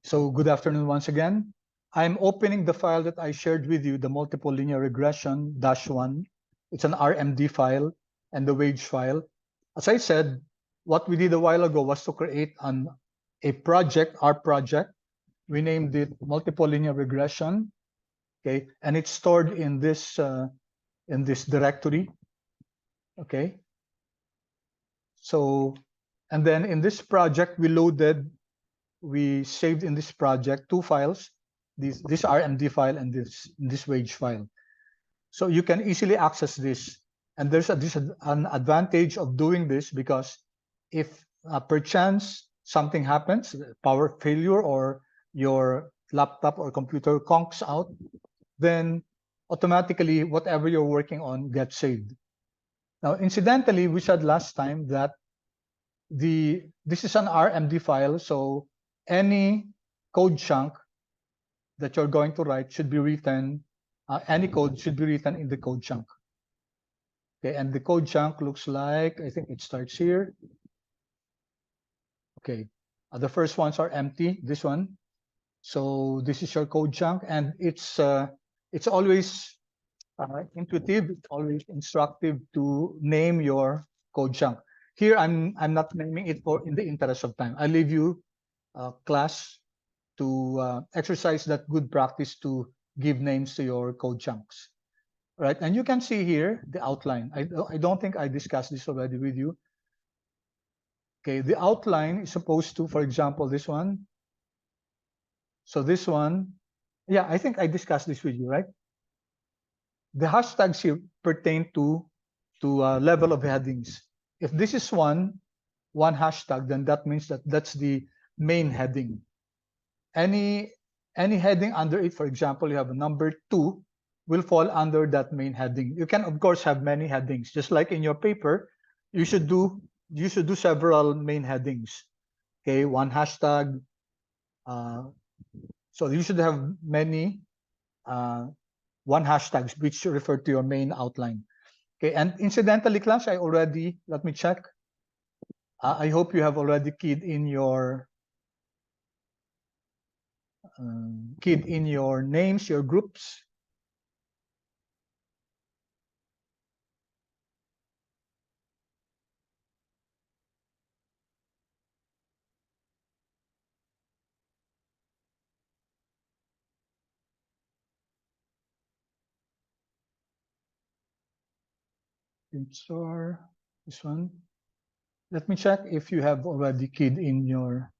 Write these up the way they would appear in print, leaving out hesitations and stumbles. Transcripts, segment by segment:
So good afternoon once again. I'm opening the file that I shared with you, the multiple linear regression -1. It's an RMD file and the wage file. As I said, what we did a while ago was to create a project, our project. We named it multiple linear regression, okay? And it's stored in this directory, okay? So, and then in this project, we saved in this project two files, this RMD file and this wage file. So you can easily access this. And there's an advantage of doing this because if perchance something happens, power failure, or your laptop or computer conks out, then automatically whatever you're working on gets saved. Now, incidentally, we said last time that this is an RMD file, so any code chunk that you're going to write should be written, any code should be written in the code chunk. Okay, and the code chunk looks like, I think it starts here. Okay, the first ones are empty, this one. So this is your code chunk, and it's always intuitive, it's always instructive to name your code chunk. Here, I'm not naming it in the interest of time. I leave you, class, to exercise that good practice to give names to your code chunks, right? And you can see here the outline. I don't think I discussed this already with you. Okay, the outline is supposed to, for example, this one. So this one, yeah, I think I discussed this with you, right? The hashtags here pertain to level of headings. If this is one hashtag, then that means that that's the main heading. Any heading under it, for example, you have a number 2, will fall under that main heading. You can, of course, have many headings. Just like in your paper, you should do several main headings. Okay, one hashtag. So you should have many one hashtags which refer to your main outline. Okay, and incidentally, class, let me check. I hope you have already keyed in your names, your groups. FINTSAR, this one. Let me check if you have already keyed in your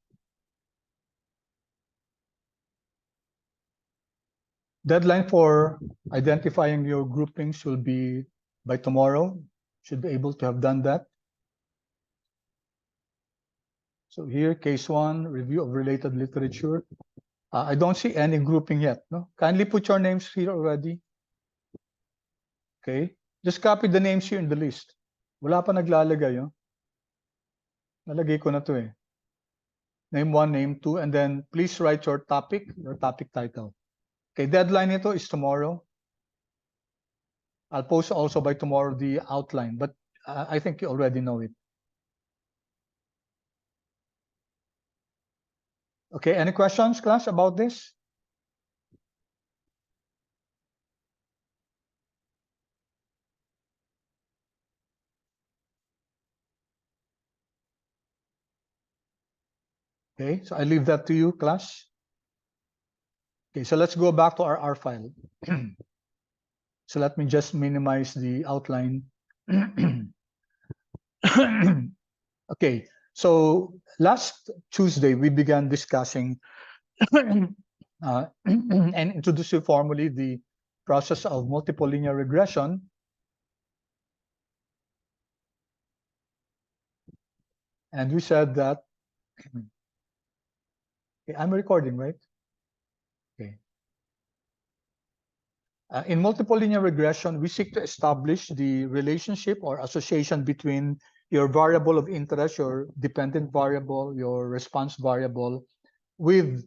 deadline for identifying your groupings will be by tomorrow. Should be able to have done that. So here, case 1, review of related literature. I don't see any grouping yet. No? Kindly put your names here already. Okay. Just copy the names here in the list. Wala pa naglalagay. Oh. Nalagay ko na to eh. Name 1, name 2, and then please write your topic title. Okay, deadline nito is tomorrow. I'll post also by tomorrow the outline, but I think you already know it. Okay, any questions, class, about this? Okay, so I leave that to you, class. Okay, so let's go back to our R file. So let me just minimize the outline. Okay, so last Tuesday, we began discussing and introducing formally the process of multiple linear regression. And we said that, okay, I'm recording, right? Okay. In multiple linear regression, we seek to establish the relationship or association between your variable of interest, your dependent variable, your response variable, with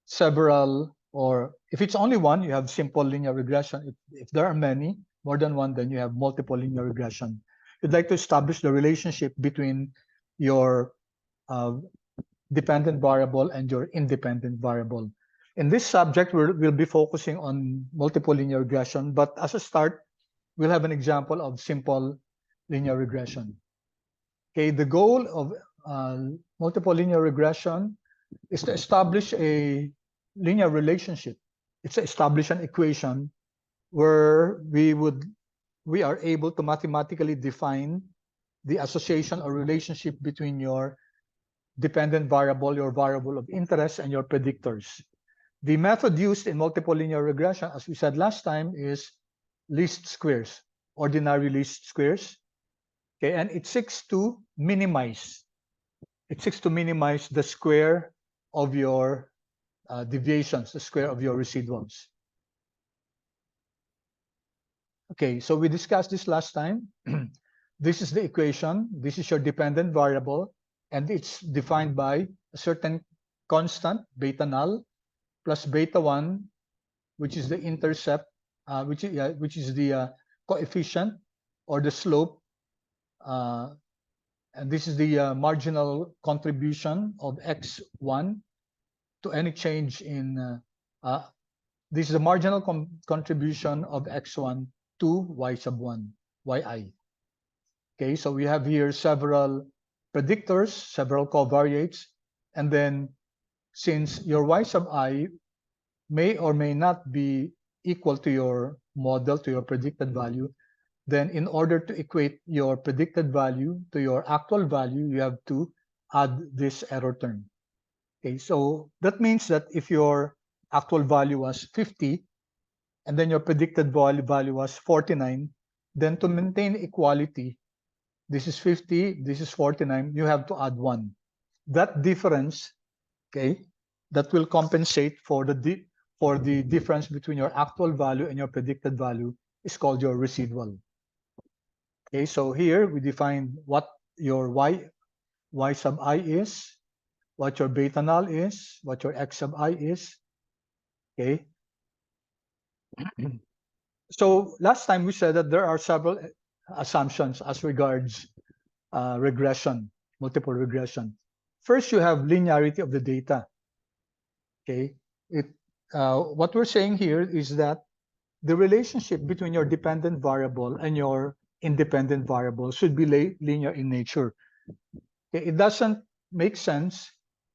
several, or if it's only one, you have simple linear regression. If there are many, more than one, then you have multiple linear regression. You'd like to establish the relationship between your dependent variable and your independent variable. In this subject, we'll be focusing on multiple linear regression, but as a start, we'll have an example of simple linear regression. Okay, the goal of multiple linear regression is to establish a linear relationship. It's to establish an equation where we are able to mathematically define the association or relationship between your dependent variable, your variable of interest, and your predictors. The method used in multiple linear regression, as we said last time, is least squares, ordinary least squares. Okay, and it seeks to minimize. It seeks to minimize the square of your deviations, the square of your residuals. Okay, so we discussed this last time. This is the equation. This is your dependent variable, and it's defined by a certain constant, beta null, plus beta 1, which is the intercept, which is the coefficient or the slope, and this is the marginal contribution of x1 to any change in, this is the marginal contribution of x1 to y sub 1, yi. Okay, so we have here several predictors, several covariates, and then since your y sub I may or may not be equal to your model, to your predicted value, then in order to equate your predicted value to your actual value, you have to add this error term. Okay, so that means that if your actual value was 50, and then your predicted value was 49, then to maintain equality, this is 50, this is 49, you have to add 1. That difference, okay, that will compensate for the difference between your actual value and your predicted value is called your residual. Okay, so here we define what your y sub I is, what your beta null is, what your x sub I is. Okay. So last time we said that there are several assumptions as regards regression, multiple regression. First, you have linearity of the data. Okay, what we're saying here is that the relationship between your dependent variable and your independent variable should be linear in nature. Okay, it doesn't make sense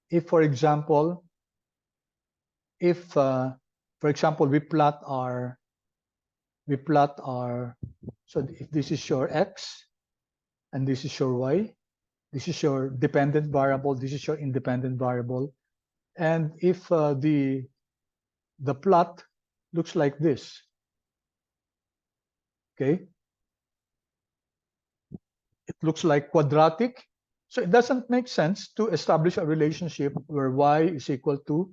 if, for example, we plot our so if this is your x and this is your y, this is your dependent variable, this is your independent variable, and if the plot looks like this, okay, it looks like quadratic, so it doesn't make sense to establish a relationship where y is equal to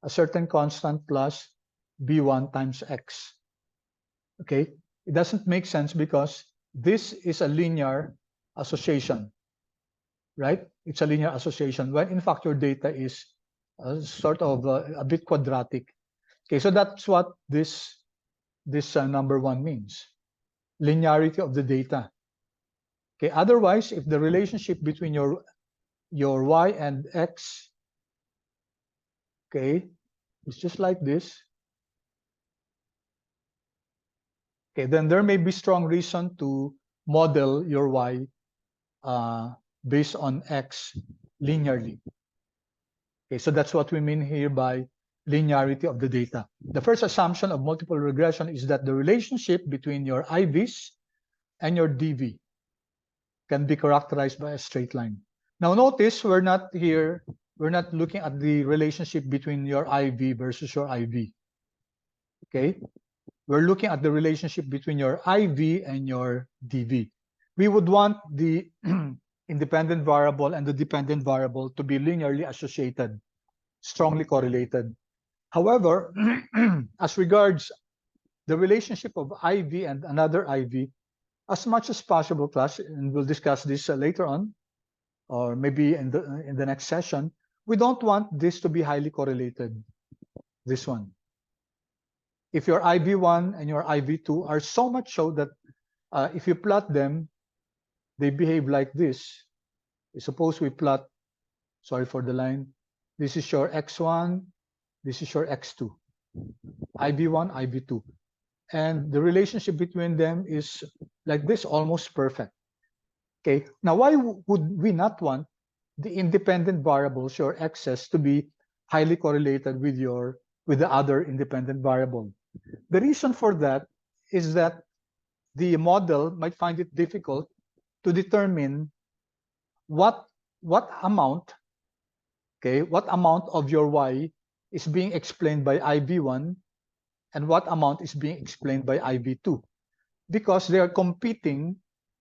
a certain constant plus b1 times x. Okay, it doesn't make sense because this is a linear association, right? It's a linear association when in fact your data is sort of a bit quadratic. Okay, so that's what this number 1 means, linearity of the data. Okay, otherwise, if the relationship between your y and x, okay, is just like this, okay, then there may be strong reason to model your y based on x linearly. Okay, so that's what we mean here by linearity of the data. The first assumption of multiple regression is that the relationship between your IVs and your DV can be characterized by a straight line. Now notice we're not looking at the relationship between your IV versus your IV. Okay, we're looking at the relationship between your IV and your DV. We would want the independent variable and the dependent variable to be linearly associated, strongly correlated. However, as regards the relationship of IV and another IV, as much as possible, class, and we'll discuss this later on, or maybe in the next session, we don't want this to be highly correlated, this one. If your IV1 and your IV2 are so much so that if you plot them, they behave like this. Suppose we plot sorry for the line. This is your x1, this is your x2, IB1, IB2. And the relationship between them is like this, almost perfect. Okay, now why would we not want the independent variables, your x's, to be highly correlated with the other independent variable? The reason for that is that the model might find it difficult to determine what amount of your y is being explained by IB1 and what amount is being explained by IB2, because they are competing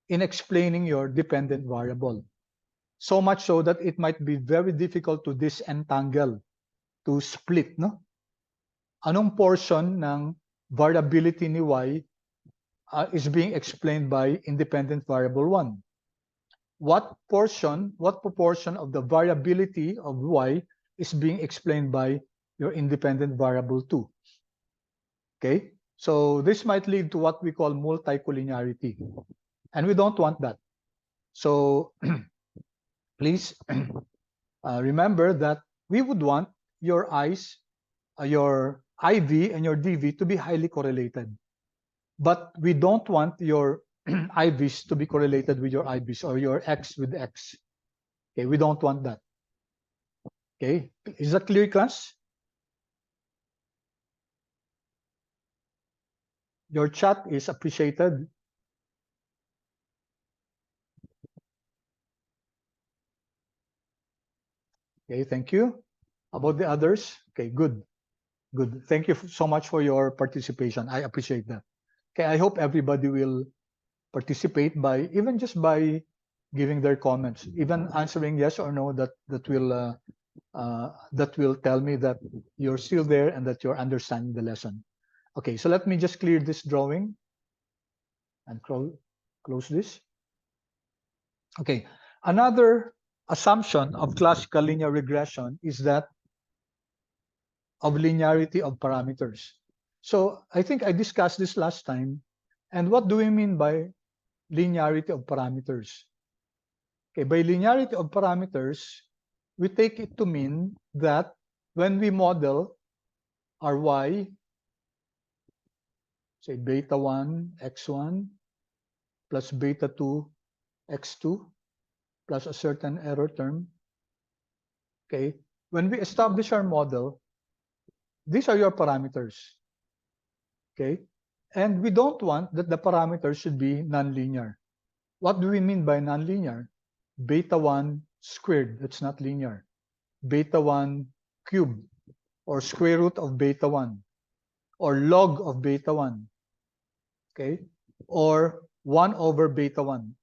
in explaining your dependent variable. So much so that it might be very difficult to disentangle, to split, no? Anong portion ng variability ni y is being explained by independent variable 1? What proportion of the variability of y is being explained by your independent variable 2? Okay, so this might lead to what we call multicollinearity, and we don't want that. So please remember that we would want your i's, your IV and your DV to be highly correlated, but we don't want your IVs to be correlated with your IVs or your X with X. Okay, we don't want that. Okay, is that clear, class? Your chat is appreciated. Okay, thank you. About the others? Okay, good. Good. Thank you so much for your participation. I appreciate that. Okay, I hope everybody will participate by even just by giving their comments, even answering yes or no. That will tell me that you're still there and that you're understanding the lesson. Okay, so let me just clear this drawing and close this. Okay, another assumption of classical linear regression is that of linearity of parameters. So I think I discussed this last time. And what do we mean by linearity of parameters? Okay, by linearity of parameters, we take it to mean that when we model our y, say beta 1 x1 plus beta 2 x2 plus a certain error term, okay, when we establish our model, these are your parameters, okay? And we don't want that the parameters should be nonlinear. What do we mean by nonlinear? Beta 1 squared, that's not linear. Beta 1 cubed, or square root of beta 1, or log of beta 1, okay? Or 1 over beta 1.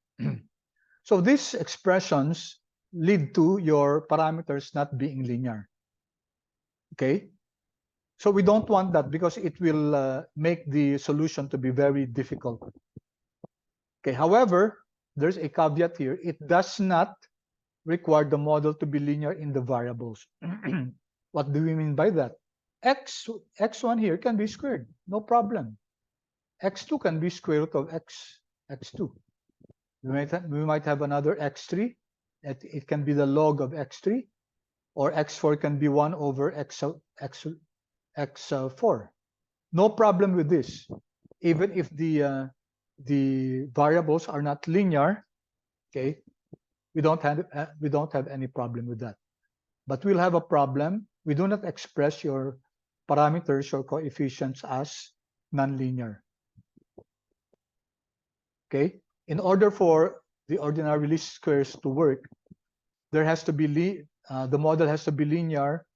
So these expressions lead to your parameters not being linear, okay? So we don't want that because it will make the solution to be very difficult. Okay, however, there's a caveat here. It does not require the model to be linear in the variables. What do we mean by that? X1 here can be squared, no problem. X2 can be square root of x2. We might have another x3. It can be the log of x3, or x4 can be 1 over x4. No problem with this. Even if the variables are not linear, okay, we don't have any problem with that. But we'll have a problem. We do not express your parameters or coefficients as nonlinear. Okay, in order for the ordinary least squares to work, there has to be the model has to be linear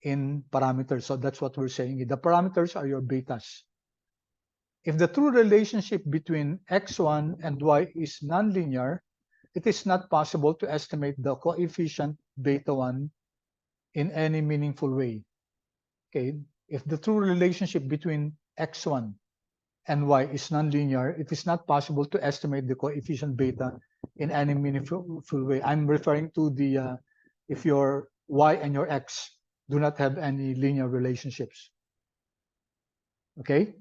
in parameters. So that's what we're saying. The parameters are your betas. If the true relationship between x1 and y is nonlinear, it is not possible to estimate the coefficient beta 1 in any meaningful way. Okay, if the true relationship between x1 and y is nonlinear, it is not possible to estimate the coefficient beta in any meaningful way. I'm referring to the if your y and your x do not have any linear relationships. Okay,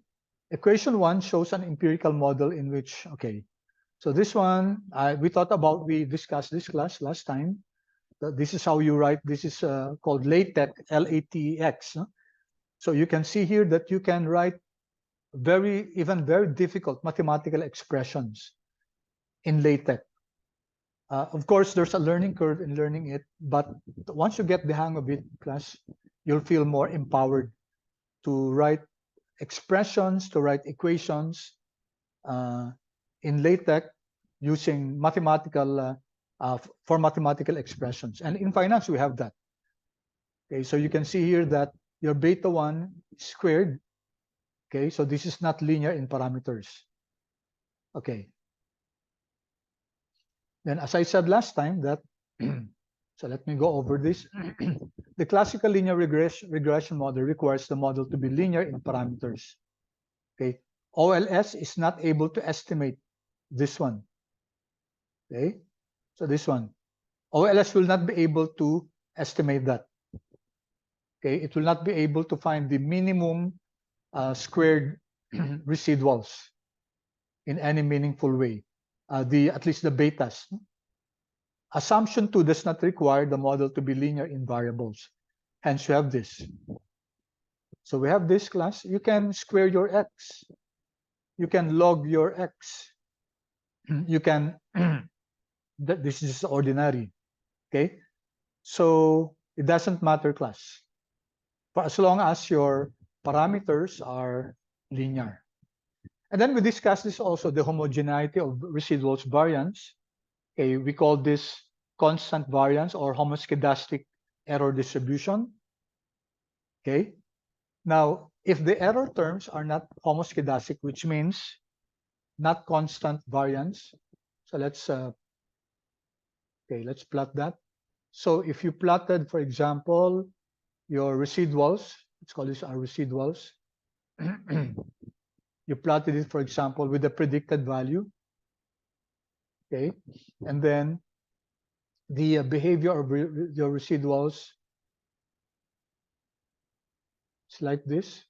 equation 1 shows an empirical model in which, okay, so this one we discussed this class last time. This is how you write. This is called LaTeX, LaTeX. So you can see here that you can write even very difficult mathematical expressions in LaTeX. Of course, there's a learning curve in learning it, but once you get the hang of it, class, you'll feel more empowered to write expressions, to write equations in LaTeX using mathematical for mathematical expressions. And in finance, we have that. Okay, so you can see here that your beta 1 is squared. Okay, so this is not linear in parameters. Okay. Then, as I said last time, that so let me go over this. The classical linear regression model requires the model to be linear in parameters. Okay, OLS is not able to estimate this one. Okay, so this one, OLS will not be able to estimate that. Okay, it will not be able to find the minimum squared residuals in any meaningful way. At least the betas. Assumption 2 does not require the model to be linear in variables. Hence, you have this. So we have this class. You can square your x. You can log your x. You can, this is ordinary. Okay? So it doesn't matter, class. For as long as your parameters are linear. And then we discussed this also, the homogeneity of residuals variance. Okay, we call this constant variance or homoscedastic error distribution. Okay. Now, if the error terms are not homoscedastic, which means not constant variance. So let's plot that. So if you plotted, for example, your residuals, let's call this our residuals. You plotted it, for example, with the predicted value. Okay, and then the behavior of your residuals is like this.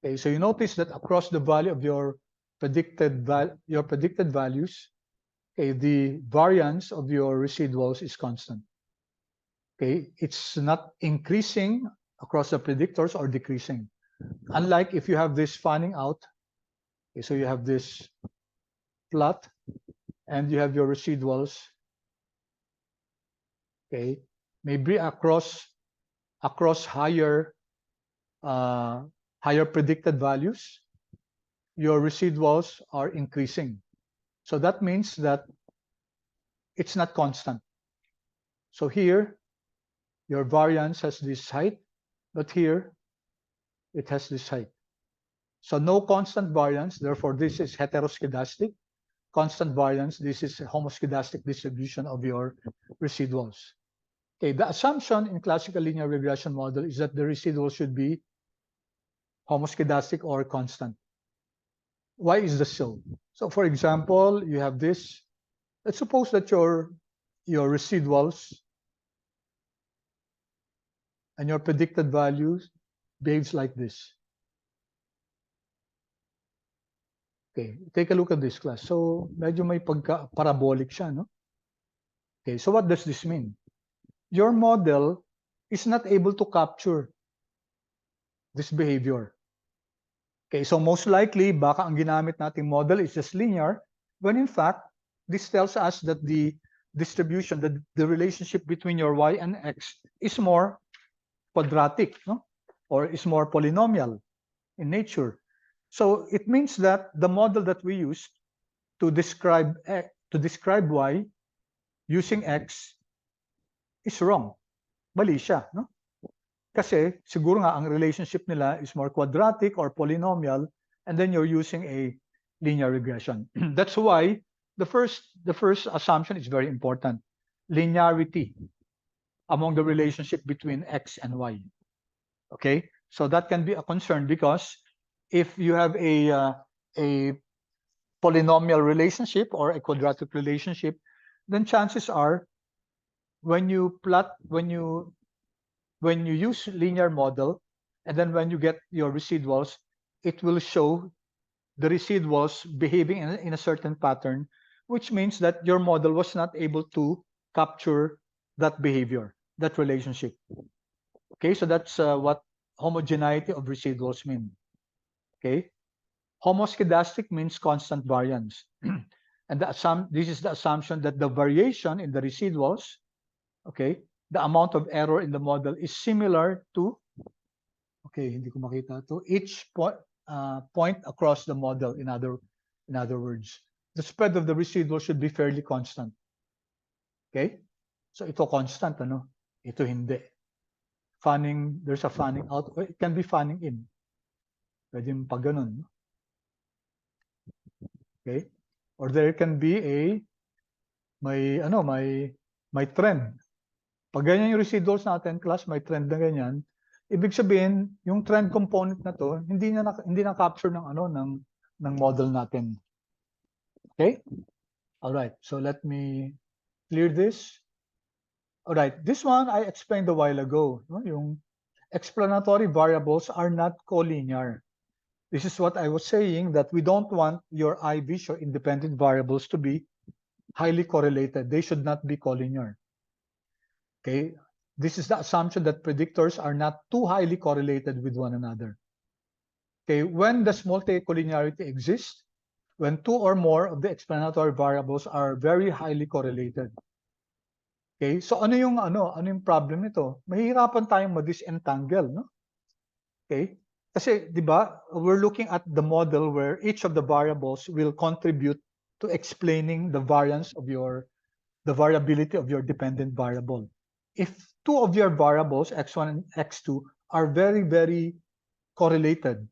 Okay, so you notice that across the value of your predicted values, okay, the variance of your residuals is constant. Okay, it's not increasing across the predictors or decreasing. Unlike if you have this fanning out, okay, so you have this plot and you have your residuals, okay, maybe across higher predicted values, your residuals are increasing. So that means that it's not constant. So here, your variance has this height, but here, it has this height. So no constant variance, therefore this is heteroscedastic. Constant variance, this is a homoscedastic distribution of your residuals. Okay, the assumption in classical linear regression model is that the residual should be homoscedastic or constant. Why is this so? So for example, you have this. Let's suppose that your residuals and your predicted values behaves like this. Okay, take a look at this, class. So medyo may parabolic siya, no? Okay, so what does this mean? Your model is not able to capture this behavior. Okay, so most likely, baka ang ginamit nating model is just linear, when in fact, this tells us that the distribution, the relationship between your y and x is more quadratic, no? Or is more polynomial in nature. So it means that the model that we used to describe y using x is wrong. Mali siya, no? Kasi siguro nga ang relationship nila is more quadratic or polynomial, and then you're using a linear regression. That's why the first assumption is very important. Linearity among the relationship between x and y. Okay, so that can be a concern because if you have a polynomial relationship or a quadratic relationship, then chances are when you use linear model and then when you get your residuals, it will show the residuals behaving in a certain pattern, which means that your model was not able to capture that behavior, that relationship. Okay, so that's what homogeneity of residuals mean. Okay, homoscedastic means constant variance. And this is the assumption that the variation in the residuals, okay, the amount of error in the model is similar to, okay, hindi ko makita to, each point across the model. In other words, the spread of the residual should be fairly constant. Okay, so ito constant, ano? Ito hindi. Fanning, there's a fanning out, it can be fanning in. Pwede yung pag ganun. Okay, or there can be may trend. Pag ganyan yung residuals natin, class, may trend na ganyan, ibig sabihin, yung trend component na to, hindi na capture ng model natin. Okay? All right. So let me clear this. All right. This one I explained a while ago. No? Yung explanatory variables are not collinear. This is what I was saying, that we don't want your IVs, or independent variables, to be highly correlated. They should not be collinear. Okay, this is the assumption that predictors are not too highly correlated with one another. Okay, when does multi-collinearity exist? When two or more of the explanatory variables are very highly correlated. Okay, so ano yung problem nito? Mahirapan tayong ma-disentangle, no? Okay? Kasi, di ba, we're looking at the model where each of the variables will contribute to explaining the variability of your dependent variable. If two of your variables, x1 and x2, are very, very correlated,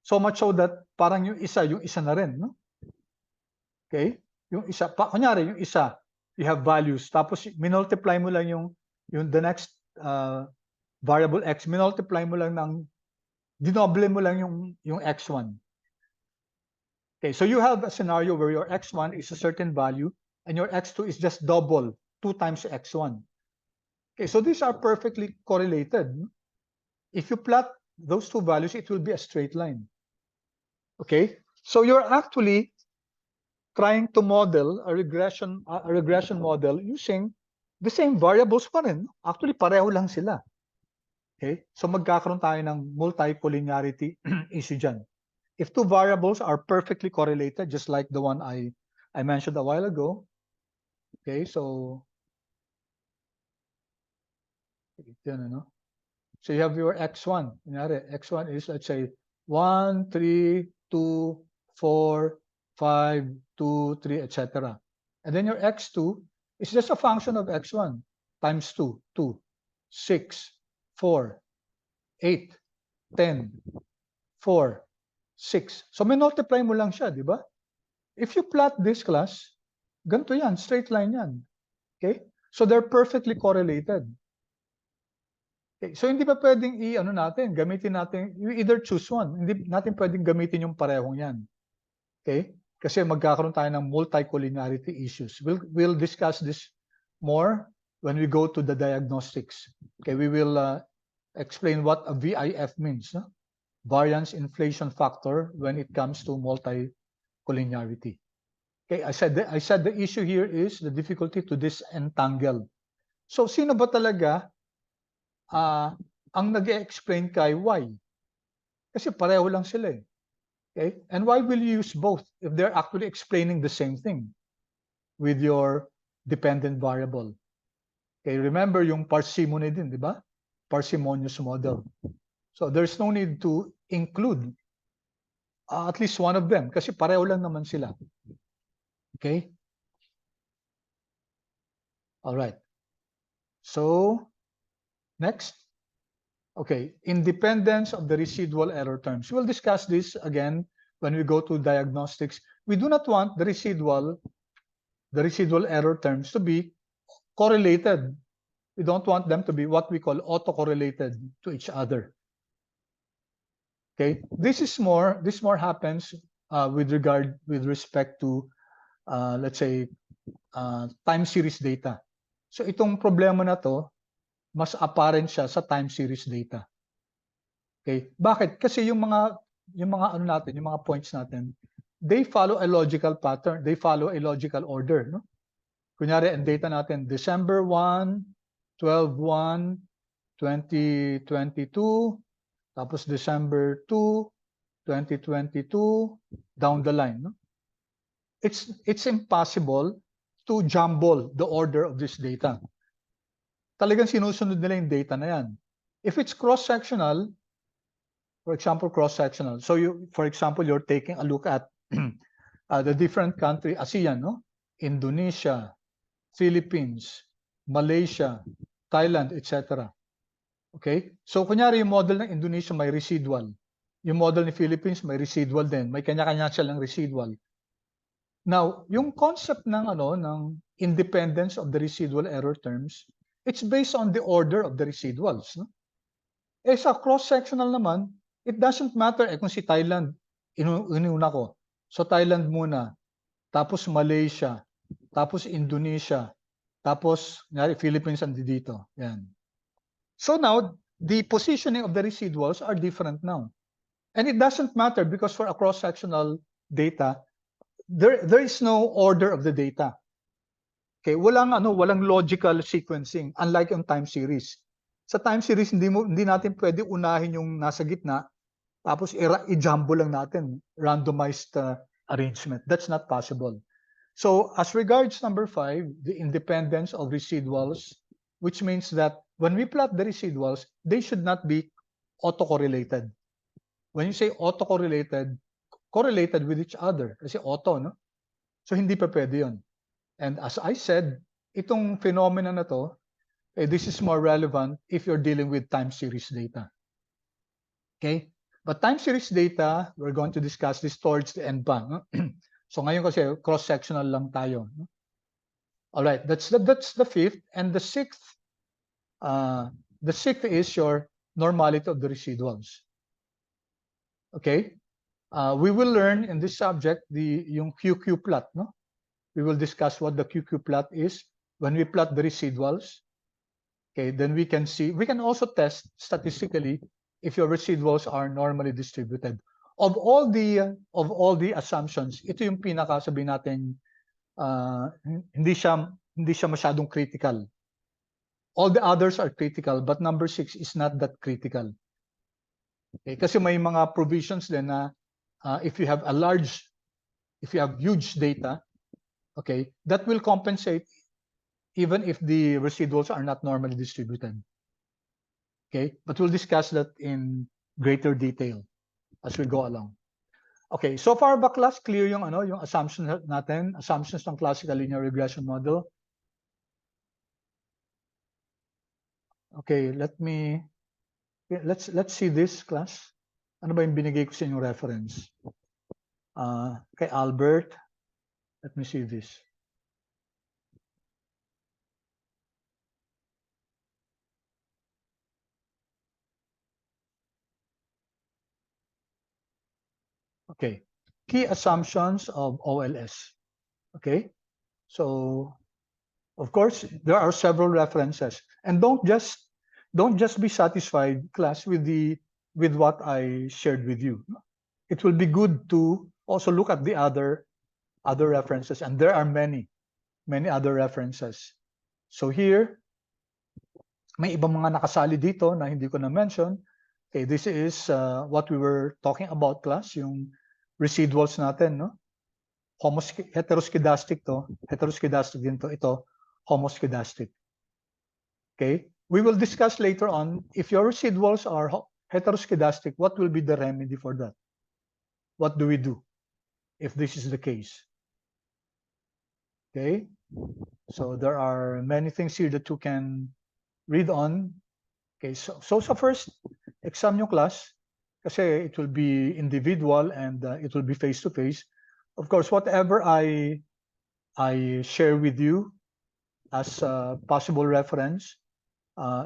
so much so that parang yung isa na rin, no? Okay? Yung isa, kunyari, yung isa, you have values, tapos minultiply mo lang yung the next variable x, minultiply mo lang dinoble mo lang yung x1. Okay, so you have a scenario where your x1 is a certain value and your x2 is just double, 2 times x1. Okay, so these are perfectly correlated. If you plot those two values, it will be a straight line. Okay, so you're actually trying to model a regression model using the same variables pa rin. Actually, pareho lang sila. Okay, so magkakaroon tayo ng multi-collinearity issue dyan. If two variables are perfectly correlated, just like the one I mentioned a while ago, okay, so so you have your x1. X1 is, let's say, 1, 3, 2, 4, 5, 2, 3, etc. And then your x2 is just a function of x1 times 2, 2, 6, 4, 8, 10, 4, 6. So minultiply mo lang siya, di ba? If you plot this class, ganito yan, straight line yan. Okay? So they're perfectly correlated. Okay, so hindi pa pwedeng gamitin natin, you either choose one. Hindi natin pwedeng gamitin yung parehong yan. Okay? Kasi magkakaroon tayo ng multi-collinearity issues. We'll discuss this more when we go to the diagnostics. Okay, we will explain what a VIF means, no? Variance inflation factor, when it comes to multi-collinearity. Okay, I said the issue here is the difficulty to disentangle. So sino ba talaga ang nag-explain kay Y? Kasi pareho lang sila eh. Okay? And why will you use both if they're actually explaining the same thing with your dependent variable? Okay, remember yung parsimony din, di ba? Parsimonious model. So there's no need to include at least one of them kasi pareho lang naman sila. Okay? All right. So next. Okay, independence of the residual error terms. We'll discuss this again when we go to diagnostics. We do not want the residual error terms to be correlated. We don't want them to be what we call autocorrelated to each other. Okay, this more happens with respect to let's say time series data. So itong problema na to, mas apparent siya sa time series data. Okay? Bakit? Kasi yung mga points natin, they follow a logical pattern. They follow a logical order. No? Kunyari, ang data natin, December 1, 12/1, 2022, tapos December 2, 2022, down the line. No? It's impossible to jumble the order of this data. Talagang sinusunod nila yung data na yan. If it's cross-sectional, for example, cross-sectional. So for example, you're taking a look at the different country, ASEAN, no? Indonesia, Philippines, Malaysia, Thailand, etc. Okay? So kunyari yung model ng Indonesia may residual. Yung model ni Philippines may residual din. May kanya-kanya silang residual. Now, yung concept ng independence of the residual error terms, it's based on the order of the residuals. No? Sa cross-sectional naman, it doesn't matter kung si Thailand, inuna ko. So Thailand muna, tapos Malaysia, tapos Indonesia, tapos Philippines and dito. Yan. So now, the positioning of the residuals are different now. And it doesn't matter because for a cross-sectional data, there is no order of the data. Okay, walang logical sequencing unlike yung time series. Sa time series hindi natin pwede unahin yung nasa gitna tapos i-jumble lang natin randomized arrangement. That's not possible. So as regards number 5, the independence of residuals, which means that when we plot the residuals, they should not be autocorrelated. When you say autocorrelated, correlated with each other kasi auto, no? So hindi pa pwede yun. And as I said, itong phenomena na to, this is more relevant if you're dealing with time series data. Okay? But time series data, we're going to discuss this towards the end pa. No? So ngayon kasi cross-sectional lang tayo. No? All right, that's the fifth. And the sixth is your normality of the residuals. Okay? We will learn in this subject yung QQ plot. No? We will discuss what the QQ plot is when we plot the residuals. Okay, then we can also test statistically if your residuals are normally distributed. Of all the assumptions, ito yung pinakasabi natin hindi siya masyadong critical. All the others are critical, but number 6 is not that critical. Okay, kasi may mga provisions din na if you have huge data, okay, that will compensate even if the residuals are not normally distributed. Okay, but we'll discuss that in greater detail as we go along. Okay, so far ba class clear yung assumptions natin, assumptions ng classical linear regression model? Okay, let's see this class. Ano ba yung binigay ko sa inyong reference? Kay Albert, let me see this. Okay, key assumptions of OLS. Okay, so of course there are several references, and don't just be satisfied, class, with what I shared with you. It will be good to also look at the other references, and there are many other references. So here, may ibang mga nakasali dito na hindi ko na mention. Okay, this is what we were talking about, class, yung residuals natin, no? Heteroskedastic to, heteroskedastic din to, ito, homoskedastic. Okay, we will discuss later on if your residuals are heteroskedastic, what will be the remedy for that? What do we do if this is the case? Okay, so there are many things here that you can read on. Okay, so sa first exam yung class, kasi it will be individual and it will be face-to-face. Of course, whatever I share with you as a possible reference,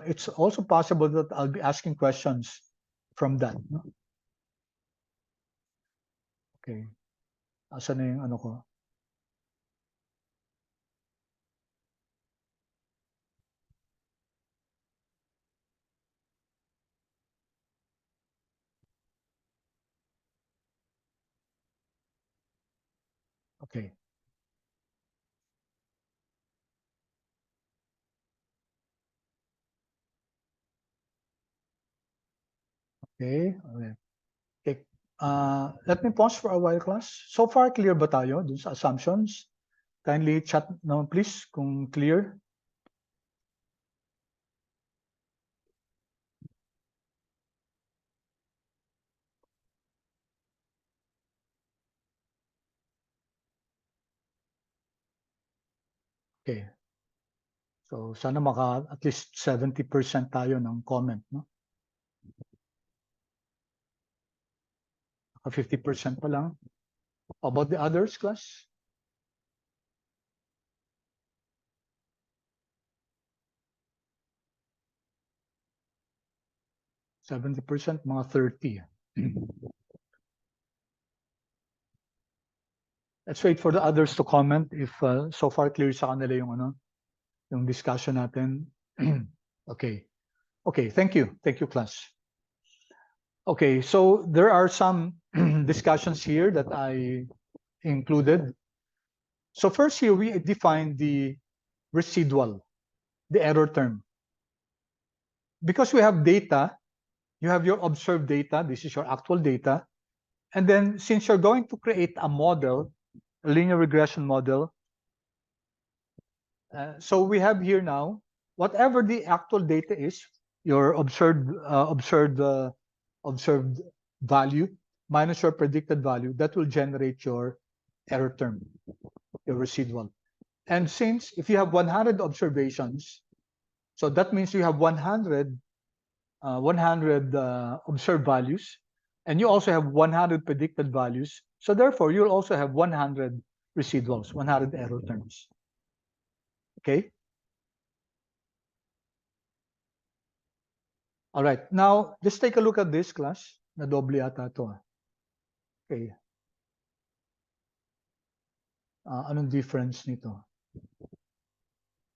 it's also possible that I'll be asking questions from that. No? Okay. Asan na yung ano ko? Okay. Okay. Okay. Okay. Let me pause for a while, class. So far, clear ba tayo dun sa assumptions? Kindly chat naman please kung clear. Okay. So sana maka at least 70% tayo ng comment, no? 50% pa lang. About the others, class? %, mga 30. Let's wait for the others to comment if so far clear sa kanila yung discussion natin. Okay. Okay, thank you. Thank you, class. Okay, so there are some discussions here that I included. So first here we define the residual, the error term. Because we have data, you have your observed data, this is your actual data. And then since you're going to create a model, a linear regression model, so we have here now, whatever the actual data is, your observed value minus your predicted value, that will generate your error term, your residual. And since if you have 100 observations, so that means you have 100 observed values, and you also have 100 predicted values. So therefore, you'll also have 100 residuals, 100 error terms. Okay. All right. Now, just take a look at this, class. Na-doble ata ito. Okay. Anong difference nito?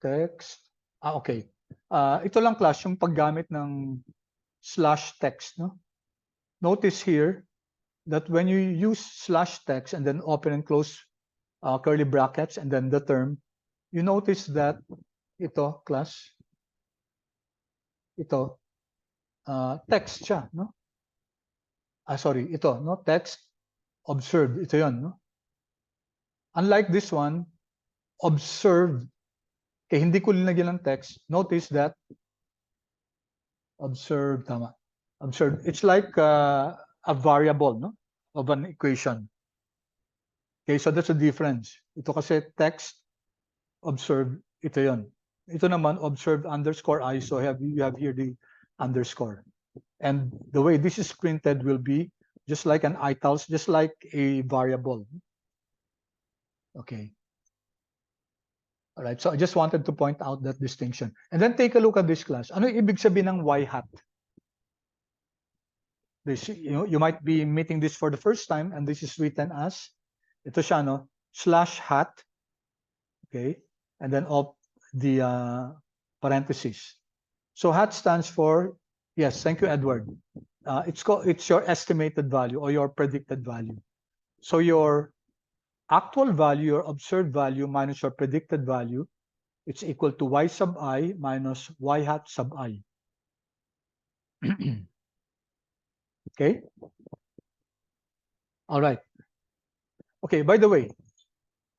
Text. Okay. Ito lang, class, yung paggamit ng slash text. No? Notice here that when you use slash text and then open and close curly brackets and then the term, you notice that ito, class, ito, text siya, no? Sorry, ito, no? Text, observed, ito yon, no? Unlike this one, observed, kaya hindi ko linagyan ng text, notice that, observed, tama, observed, it's like a variable, no? Of an equation. Okay, so that's a difference. Ito kasi text, observed, ito yon. Ito naman, observed underscore I, so you have here the underscore. And the way this is printed will be just like an itals, just like a variable. Okay. All right, so I just wanted to point out that distinction. And then take a look at this, class. Ano ibig sabihin ng y hat? This, you might be meeting this for the first time, and this is written as, ito siya, no? Slash hat, okay? And then of the parentheses. So hat stands for, yes, thank you, Edward. It's your estimated value or your predicted value. So your actual value, your observed value minus your predicted value, it's equal to y sub I minus y hat sub I. Okay. All right. Okay, by the way,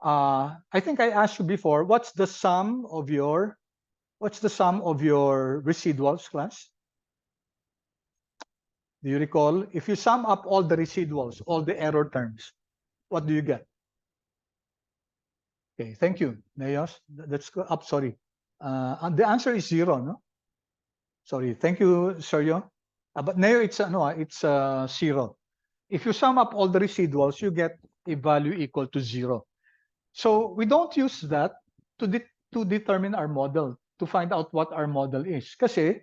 I think I asked you before, what's the sum of your residuals, class? Do you recall? If you sum up all the residuals, all the error terms, what do you get? Okay, thank you, Neos. Let's go up, sorry. And the answer is 0, no? Sorry, thank you, Sergio. But Neo, it's 0. If you sum up all the residuals, you get a value equal to 0. So we don't use that to determine our model, to find out what our model is. Kasi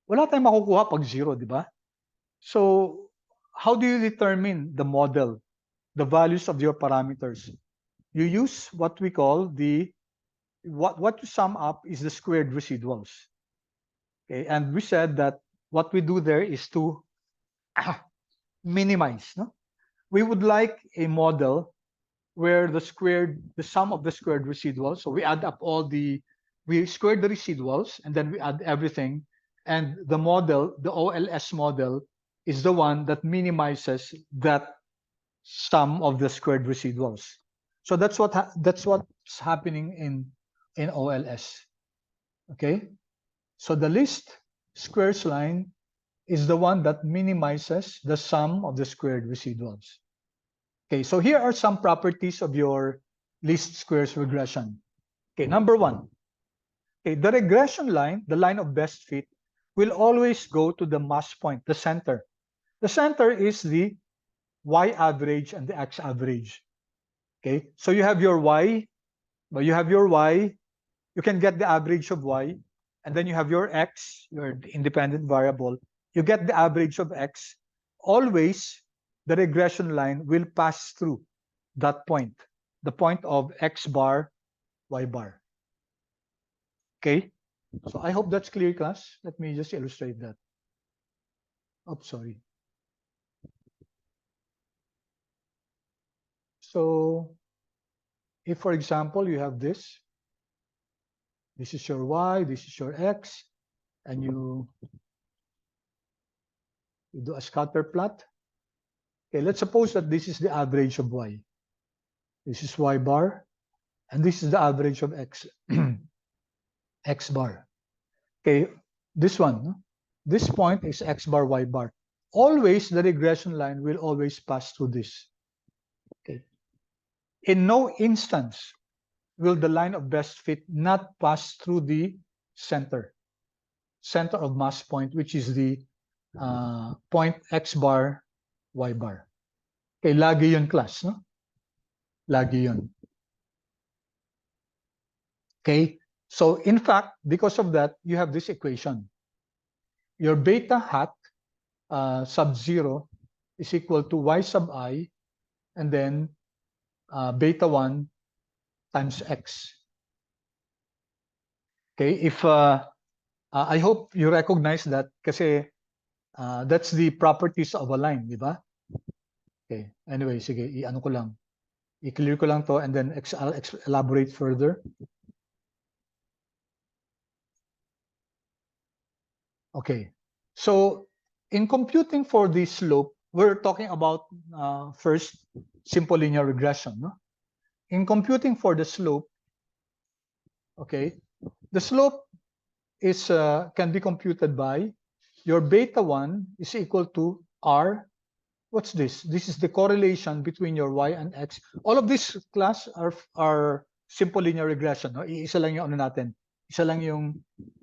wala tayong makukuha pag 0, di ba? So how do you determine the model, the values of your parameters? You use what we call what you sum up is the squared residuals. Okay, and we said that what we do there is to minimize. No, we would like a model where the sum of the squared residuals. So we add up we squared the residuals, and then we add everything. And the model, the OLS model, is the one that minimizes that sum of the squared residuals. So that's what's happening in OLS. Okay, so the least squares line is the one that minimizes the sum of the squared residuals. Okay, so here are some properties of your least squares regression. Okay, number one, okay, the regression line, the line of best fit, will always go to the mass point, the center. The center is the y average and the x average. Okay, so you have your y, you can get the average of y, and then you have your x, your independent variable. You get the average of x. Always, the regression line will pass through that point, the point of x bar, y bar. Okay, so I hope that's clear, class. Let me just illustrate that. Oh, sorry. So if, for example, you have this is your y, this is your x, and you do a scatter plot. Okay, let's suppose that this is the average of y. This is y bar, and this is the average of x, x bar. Okay, this one, this point is x bar, y bar. Always, the regression line will always pass through this. Okay. In no instance will the line of best fit not pass through the center of mass point, which is the point x bar, y bar. Okay, lagi yun, class, no? Lagi yun. Okay, so in fact, because of that, you have this equation. Your beta hat sub 0 is equal to y sub I, and then beta 1 times x. Okay, if I hope you recognize that kasi that's the properties of a line, di ba? Okay, anyway, sige, i-ano ko lang. I-clear ko lang to, and then I'll elaborate further. Okay, so in computing for the slope, we're talking about first simple linear regression. No? In computing for the slope, okay, the slope is can be computed by your beta 1 is equal to r. What's this? This is the correlation between your y and x. All of this, class, are simple linear regression. No? Isa lang yung ano natin. Isa lang yung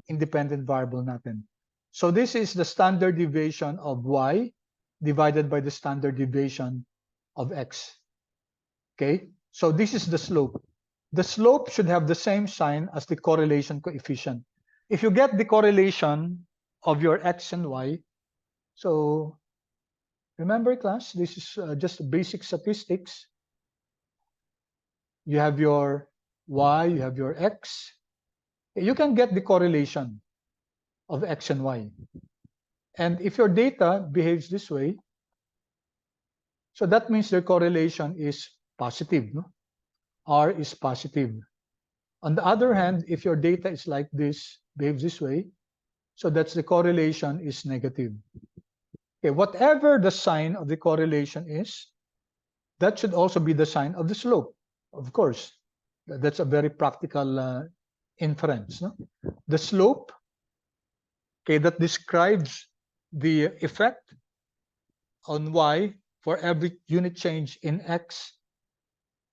independent variable natin. So this is the standard deviation of y divided by the standard deviation of x. Okay, so this is the slope. The slope should have the same sign as the correlation coefficient. If you get the correlation of your x and y, so remember, class, this is just basic statistics. You have your y, you have your x. You can get the correlation of x and y. And if your data behaves this way, so that means their correlation is positive. No? R is positive. On the other hand, if your data is like this, behaves this way, so that's the correlation is negative. Okay, whatever the sign of the correlation is, that should also be the sign of the slope. Of course, that's a very practical inference. No? The slope, okay, that describes the effect on y for every unit change in x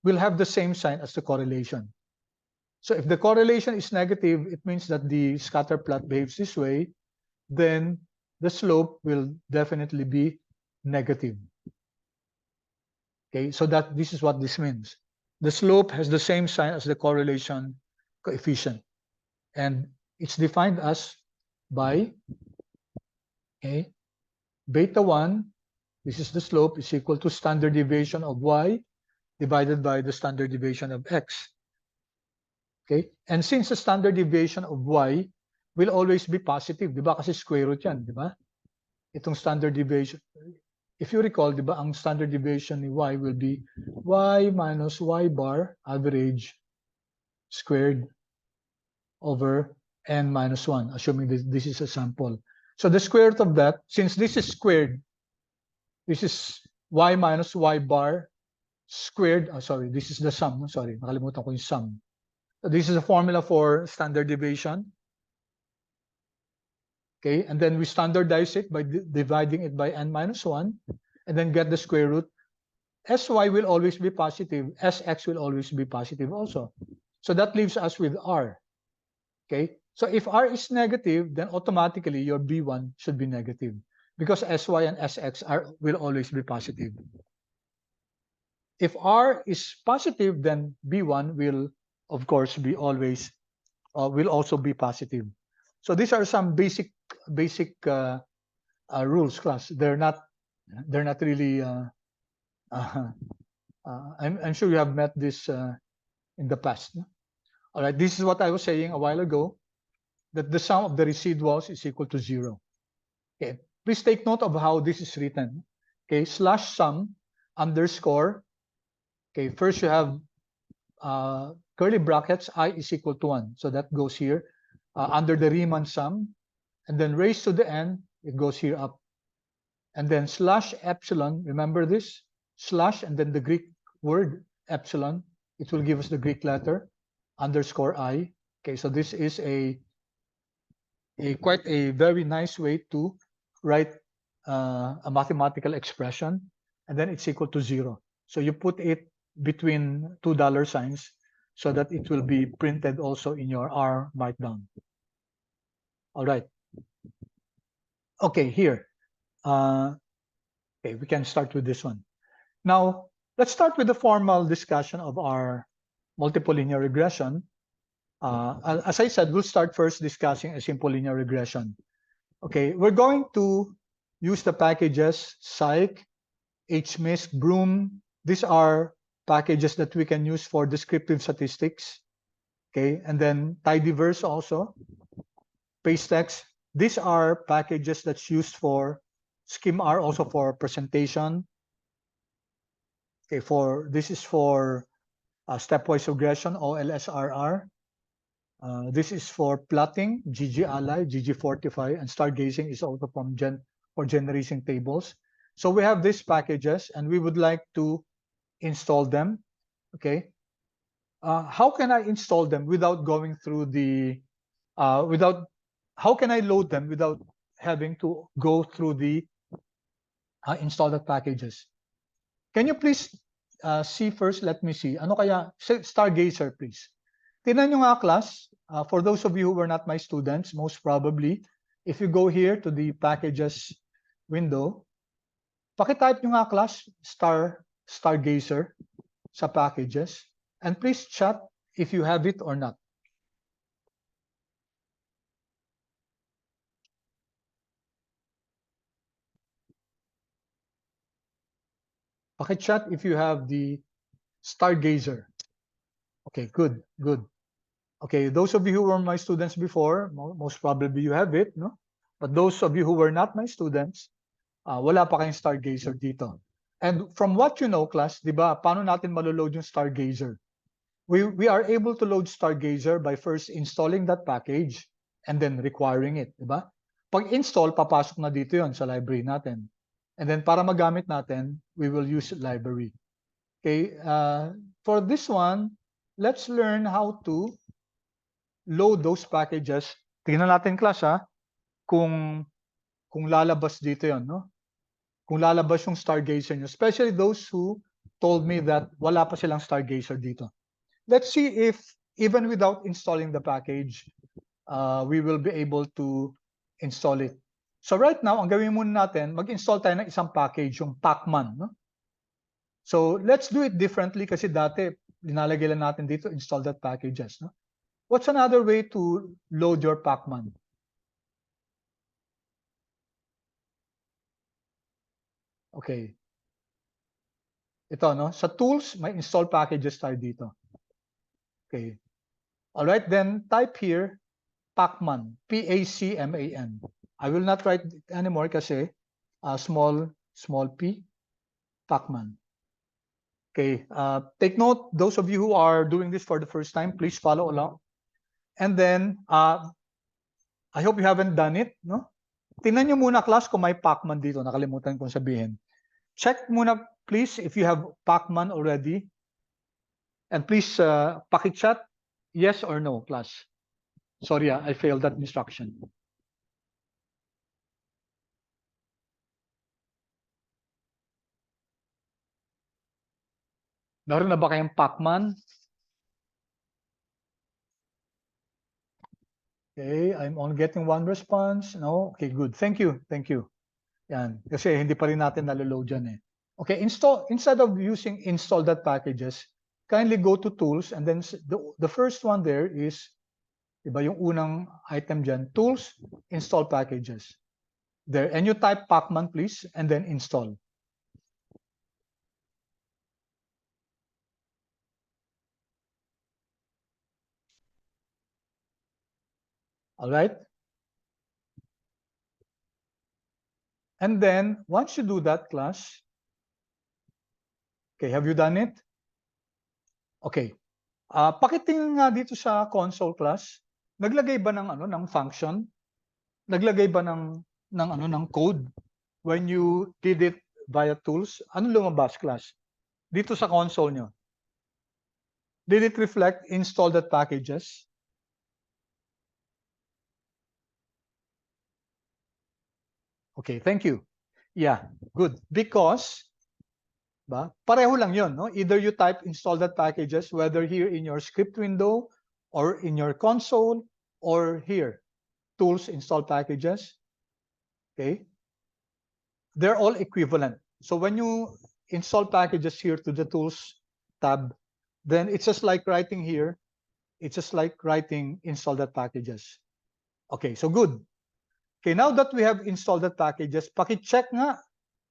will have the same sign as the correlation. So if the correlation is negative, it means that the scatter plot behaves this way, then the slope will definitely be negative. Okay, so that this is what this means. The slope has the same sign as the correlation coefficient, and it's defined as by beta 1, this is the slope, is equal to standard deviation of y divided by the standard deviation of x. Okay, and since the standard deviation of y will always be positive, di ba? Kasi square root yan, di ba? Itong standard deviation, if you recall, di ba, ang standard deviation ni y will be y minus y bar average squared over n minus 1, assuming this is a sample. So the square root of that, since this is squared, this is y minus y bar squared. Oh, sorry, this is the sum. Sorry, nakalimutan ko yung sum. So this is a formula for standard deviation. Okay, and then we standardize it by dividing it by n minus 1, and then get the square root. Sy will always be positive. Sx will always be positive also. So that leaves us with r. Okay, so if r is negative, then automatically your b1 should be negative, because sy and sx will always be positive. If r is positive, then b1 will, of course, be always will also be positive. So these are some basic rules, class. They're not really. I'm sure you have met this in the past. No? All right, this is what I was saying a while ago, that the sum of the residuals is equal to 0. Okay, please take note of how this is written. Okay, slash sum underscore. Okay, first you have curly brackets, I is equal to 1. So that goes here under the Riemann sum. And then raised to the n, it goes here up. And then slash epsilon, remember this? Slash and then the Greek word epsilon. It will give us the Greek letter underscore I. Okay, so this is quite a very nice way to write a mathematical expression, and then it's equal to 0. So you put it between $2 signs so that it will be printed also in your R markdown. All right. Okay, here. Okay, we can start with this one. Now, let's start with the formal discussion of our multiple linear regression. As I said, we'll start first discussing a simple linear regression. Okay, we're going to use the packages Psych, HMISC, Broom. These are packages that we can use for descriptive statistics. Okay, and then tidyverse also, pastex. These are packages that's used for SchemR, also for presentation. Okay, this is for stepwise regression, OLSRR. This is for plotting, GGAlly, GG45, and stargazing is also for generating tables. So we have these packages, and we would like to install them. Okay. How can I install them without going through the how can I load them without having to go through the installed packages? Can you please see first? Let me see. Ano kaya? Stargazer, please. Tingnan nyo nga, class. For those of you who were not my students, most probably, if you go here to the packages window, pakitype nyo nga, class, Stargazer sa packages. And please chat if you have it or not. Pakichat if you have the Stargazer. Okay, good, good. Okay, those of you who were my students before, most probably you have it, no? But those of you who were not my students, wala pa kayong Stargazer dito. And from what you know, class, di ba, paano natin maloload yung Stargazer? We are able to load Stargazer by first installing that package and then requiring it, di ba? Pag install, papasok na dito yon sa library natin. And then para magamit natin, we will use library. Okay, for this one, let's learn how to load those packages. Tingnan natin, class, kung lalabas dito yon, no? Kung lalabas yung Stargazer nyo, especially those who told me that wala pa silang Stargazer dito. Let's see if even without installing the package, we will be able to install it. So right now, ang gawin muna natin, mag-install tayo ng isang package, yung Pacman. No? So let's do it differently kasi dati, linalagay lang natin dito, install that packages. No? What's another way to load your Pacman? Okay. Ito, no? Sa tools, may install packages tayo dito. Okay. All right, then type here, Pacman, P-A-C-M-A-N. I will not write it anymore kasi small small p, pacman. Okay, take note, those of you who are doing this for the first time, please follow along. And then, I hope you haven't done it, no? Tingnan nyo muna, class, kung may pacman dito. Nakalimutan kong sabihin. Check muna, please, if you have pacman already. And please, paki-chat, yes or no, class. Sorry, I failed that instruction. Meron na ba kayong pacman? Okay, I'm only getting one response. No? Okay, good. Thank you. Thank you. Yan. Kasi hindi pa rin natin naloload yan eh. Okay, instead of using install.packages, kindly go to tools and then the first one there is, diba, yung unang item dyan, tools, install packages. There, and you type pacman please, and then install. All right. And then once you do that, class, okay, have you done it? Okay. Pakitingin nga dito sa console, class. Naglagay ba ng ano ng function? Naglagay ba ng code when you did it via tools? Ano lumabas, class? Dito sa console nyo. Did it reflect install.packages? Okay, thank you. Yeah, good. Because pareho lang yon, no? Either you type install.packages, whether here in your script window or in your console or here, tools install packages. Okay, they're all equivalent. So when you install packages here to the tools tab, then it's just like writing here. It's just like writing install.packages. Okay, so good. Okay, now that we have installed the packages, paki-check nga.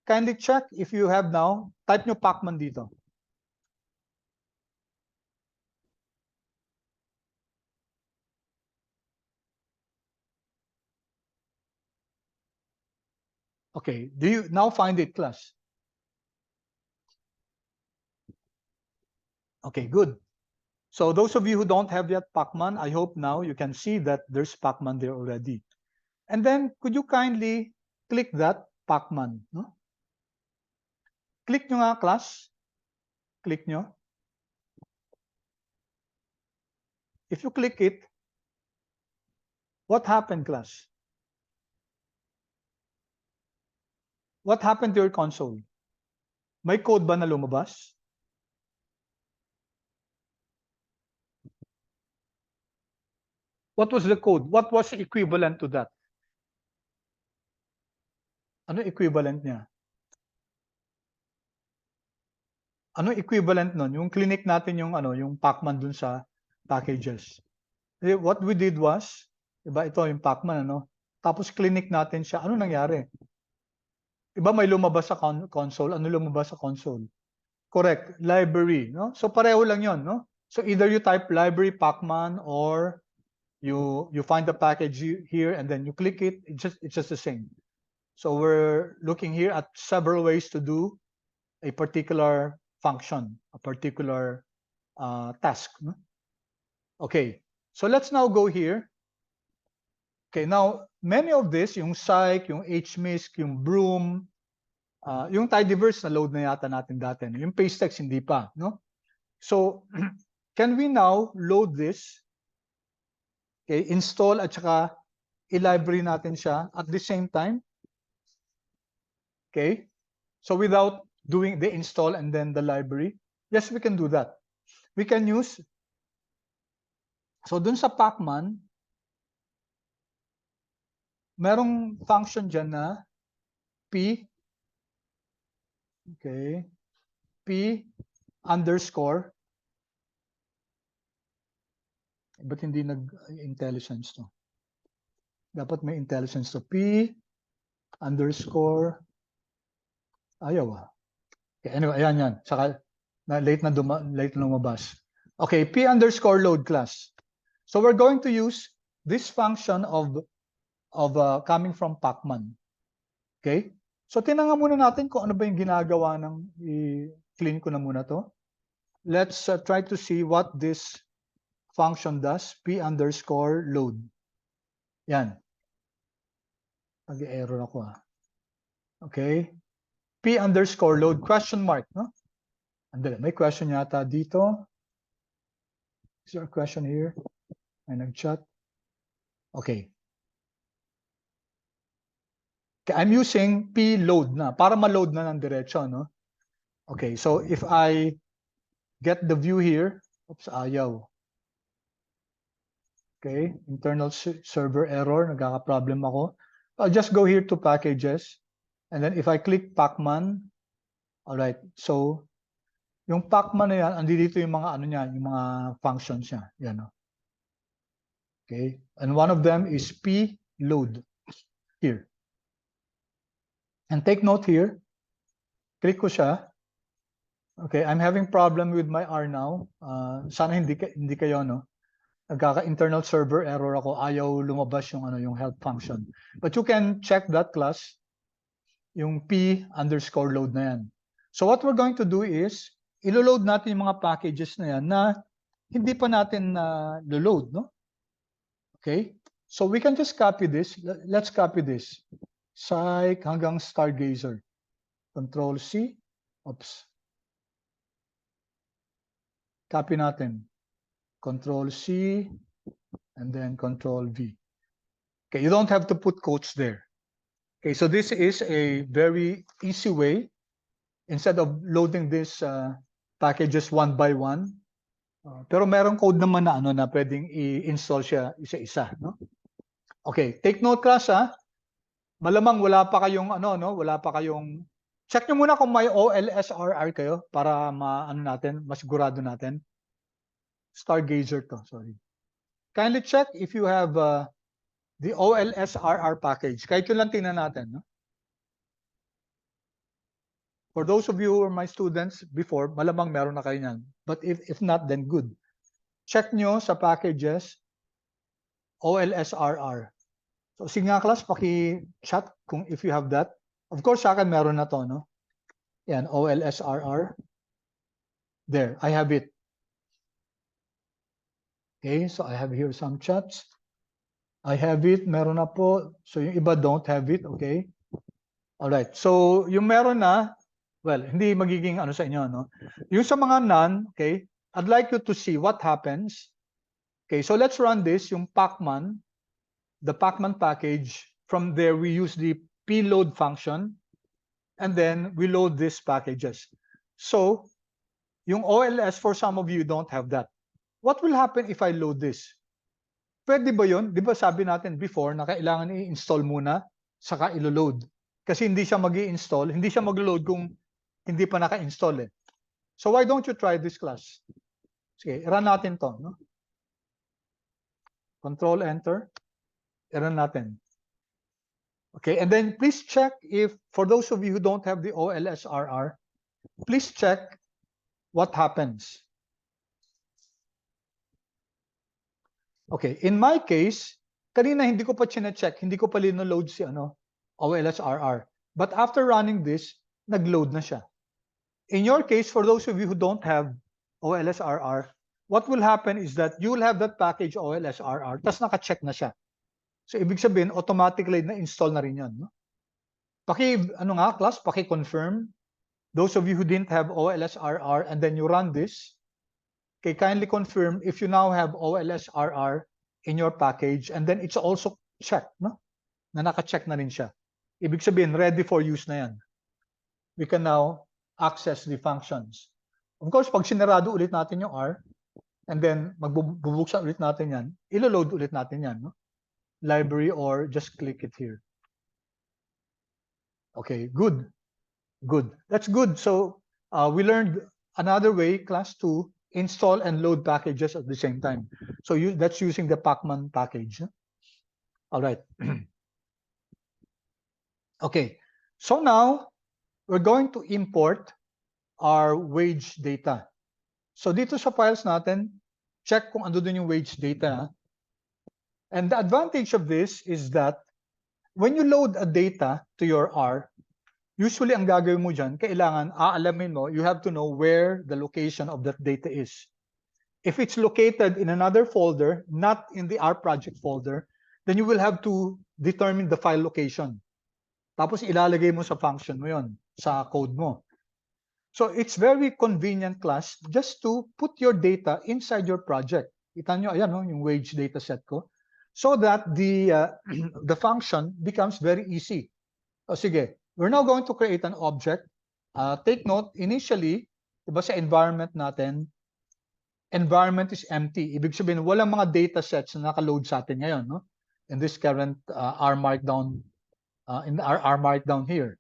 Kindly check if you have now. Type nyo pacman dito. Okay, do you now find it, class? Okay, good. So those of you who don't have yet pacman, I hope now you can see that there's pacman there already. And then could you kindly click that pacman? No? Click nyo nga, class. Click nyo. If you click it, what happened, class? What happened to your console? May code ba na lumabas? What was the code? What was equivalent to that? Ano equivalent niya? Ano equivalent nun? Yung clinic natin yung yung pacman dun sa packages. What we did was, diba, ito yung pacman, tapos clinic natin siya. Ano nangyari? Diba may lumabas sa console? Ano lumabas sa console? Correct, library, no? So pareho lang yon, no? So either you type library pacman or you find the package here and then you click it. It's just the same. So we're looking here at several ways to do a particular function, a particular task. No? Okay, so let's now go here. Okay, now many of this, yung psych, yung HMISC, yung broom, yung tidyverse na load na yata natin dati. No? Yung pastex hindi pa, no? So can we now load this? Okay, install at saka i-library natin siya at the same time. Okay, so without doing the install and then the library, yes, we can do that. We can use, so dun sa pacman, merong function dyan na p, okay, p underscore, ba't hindi nag-intelligence to? Dapat may intelligence to. P underscore, ayaw Okay, anyway, ayan yan. Saka, late na lumabas. Okay, p underscore load class. So we're going to use this function of coming from pacman. Okay, So tinangan muna natin kung ano ba yung ginagawa ng i-clean ko na muna to. Let's try to see what this function does, p_load. Yan. Nag-error ako Okay. p_load question mark, no? Andali, may question yata dito. Is there a question here? May nag-chat. Okay. I'm using p_load na para ma-load na ng diretso, no? Okay, so if I get the view here, oops, ayaw. Okay, internal server error, nagkaka-problem ako. I'll just go here to packages, and then if I click pacman, all right, so yung pacman na yan, andito yung mga ano niya, yung mga functions niya, yan, no? Okay, and one of them is p_load here. And take note here, click ko siya. Okay, I'm having problem with my R now. Sana hindi kayo, no? Nagkaka-internal server error ako, ayaw lumabas yung ano, yung help function. But you can check that class, yung p_load na yan. So what we're going to do is, ilo-load natin yung mga packages na yan na hindi pa natin load, no? Okay? So we can just copy this. Let's copy this. Psych hanggang Stargazer. Control C. Oops. Copy natin. Control C and then Control V. Okay, you don't have to put quotes there. Okay, so this is a very easy way. Instead of loading this packages one by one, pero merong code naman na ano na pwedeng i-install siya isa-isa, no? Okay, take note class Malamang wala pa kayong ano, no? Wala pa kayong check nyo muna kung may OLSRR kayo para maano natin, masigurado natin. Stargazer to, sorry. Kindly check if you have the OLSRR package. Kahit yun lang tingnan natin, no? For those of you who are my students before, malamang meron na kayo niyan. But if not, then good. Check nyo sa packages OLSRR. So sige nga class, paki-chat kung if you have that. Of course, sa akin meron na to, no? Yan, OLSRR. There, I have it. Okay, so I have here some chats. I have it, meron na po. So yung iba don't have it, okay? All right, so yung meron na, well, hindi magiging ano sa inyo, no? Yung sa mga none, okay, I'd like you to see what happens. Okay, so let's run this, yung pacman, the pacman package. From there, we use the p_load function, and then we load these packages. So, yung OLS, for some of you, don't have that. What will happen if I load this? Pwede ba yun? Di ba sabi natin before na kailangan i-install muna, saka ilo-load. Kasi hindi siya mag-i-install, hindi siya mag-load kung hindi pa naka-install eh. So why don't you try this class? Sige, run natin to. No? Control Enter. I-run natin. Okay, and then please check if, for those of you who don't have the OLSRR, please check what happens. Okay, in my case, kanina hindi ko pa chine-check, hindi ko pa lino-load si OLSRR. But after running this, nag-load na siya. In your case, for those of you who don't have OLSRR, what will happen is that you will have that package OLSRR, tas naka-check na siya. So ibig sabihin, automatically na-install na rin yan. No? Paki-confirm. Those of you who didn't have OLSRR and then you run this, okay, kindly confirm if you now have OLSRR in your package, and then it's also checked, no? Na naka-check na rin siya. Ibig sabihin, ready for use na yan. We can now access the functions. Of course, pag sinarado ulit natin yung R, and then magbubuksan ulit natin yan, ilo-load ulit natin yan, no? Library or just click it here. Okay, good. Good. That's good. So we learned another way, class 2, install and load packages at the same time. So that's using the pacman package. All right. Okay. So now we're going to import our wage data. So dito sa files natin, check kung ando dun yung wage data. And the advantage of this is that when you load a data to your R, Usually, ang gagawin mo dyan, kailangan aalamin mo, you have to know where the location of that data is. If it's located in another folder, not in the R project folder, then you will have to determine the file location. Tapos ilalagay mo sa function mo yon, sa code mo. So it's very convenient, class, just to put your data inside your project. Kita nyo, ayan, no, yung wage data set ko. So that the, the function becomes very easy. O sige, we're now going to create an object. Take note, initially, diba sa environment natin, environment is empty. Ibig sabihin, walang mga data sets na naka-load sa atin ngayon, no? In this current R markdown, in our R markdown here.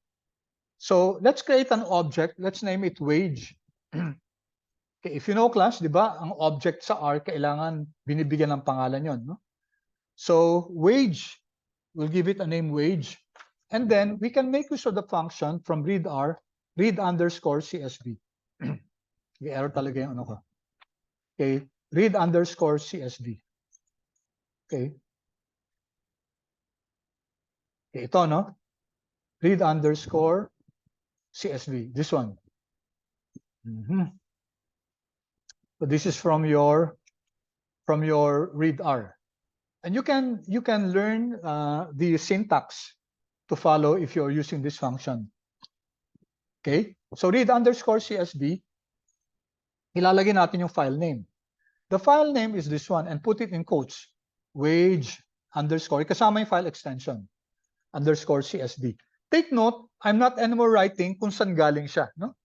So let's create an object. Let's name it wage. Okay, if you know, class, di ba, ang object sa R, kailangan binibigyan ng pangalan yon, no? So wage, we'll give it a name wage. And then we can make use of the function from read R, read underscore CSV. Okay, error talaga yung ano ko. Okay, read underscore CSV. Okay. Okay, ito, no? Read underscore CSV, this one. So this is from your read R. And you can learn the syntax to follow if you're using this function. Okay, so read underscore CSV, ilalagay natin yung file name. The file name is this one, and put it in quotes. Wage underscore, kasama yung file extension, underscore CSV. Take note, I'm not anymore writing kung saan galing siya, no?